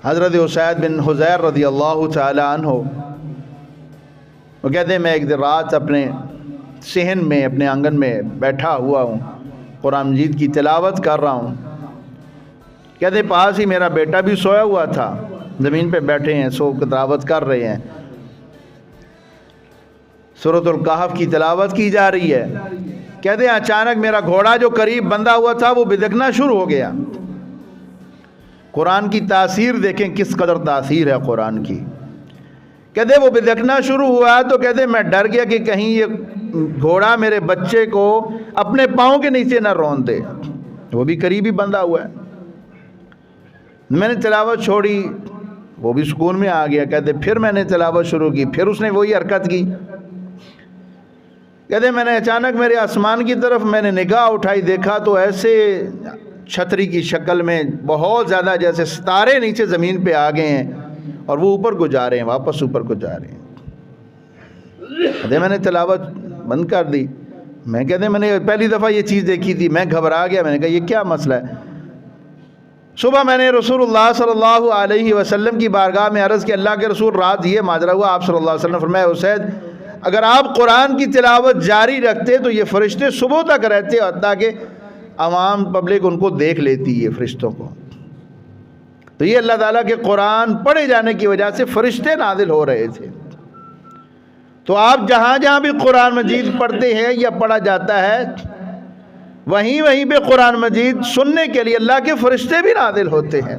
حضرت اسید بن حضیر رضی اللہ تعالی عنہ وہ کہتے ہیں میں ایک دن رات اپنے صحن میں اپنے آنگن میں بیٹھا ہوا ہوں، قرآن مجید کی تلاوت کر رہا ہوں. کہتے پاس ہی میرا بیٹا بھی سویا ہوا تھا، زمین پہ بیٹھے ہیں، سو تلاوت کر رہے ہیں. سورۃ الکہف کی تلاوت کی جا رہی ہے. کہتے ہیں اچانک میرا گھوڑا جو قریب بندھا ہوا تھا وہ بدکنا شروع ہو گیا. قرآن کی تاثیر دیکھیں کس قدر تاثیر ہے قرآن کی. کہتے وہ بدکنا شروع ہوا تو کہتے میں ڈر گیا کہ کہیں یہ گھوڑا میرے بچے کو اپنے پاؤں کے نیچے نہ رون دے، وہ بھی قریب ہی بندھا ہوا ہے. میں نے تلاوت چھوڑی، وہ بھی سکون میں آ گیا. کہتے پھر میں نے تلاوت شروع کی، پھر اس نے وہی حرکت کی. کہتے میں نے اچانک میرے آسمان کی طرف میں نے نگاہ اٹھائی، دیکھا تو ایسے چھتری کی شکل میں بہت زیادہ جیسے ستارے نیچے زمین پہ آ گئے ہیں اور وہ اوپر کو جا رہے ہیں، واپس اوپر کو جا رہے ہیں. کہتے میں نے تلاوت بند کر دی. میں کہتے میں نے پہلی دفعہ یہ چیز دیکھی تھی، میں گھبرا گیا. میں نے کہا یہ کیا مسئلہ ہے. صبح میں نے رسول اللہ صلی اللہ علیہ وسلم کی بارگاہ میں عرض کی اللہ کے رسول رات یہ ماجرا ہوا. آپ صلی اللہ علیہ وسلم فرمایا اسید اگر آپ قرآن کی تلاوت جاری رکھتے تو یہ فرشتے صبح تک رہتے تاکہ عوام پبلک ان کو دیکھ لیتی یہ فرشتوں کو. تو یہ اللہ تعالیٰ کے قرآن پڑھے جانے کی وجہ سے فرشتے نازل ہو رہے تھے. تو آپ جہاں جہاں بھی قرآن مجید پڑھتے ہیں یا پڑھا جاتا ہے وہیں پہ قرآن مجید سننے کے لیے اللہ کے فرشتے بھی نازل ہوتے ہیں.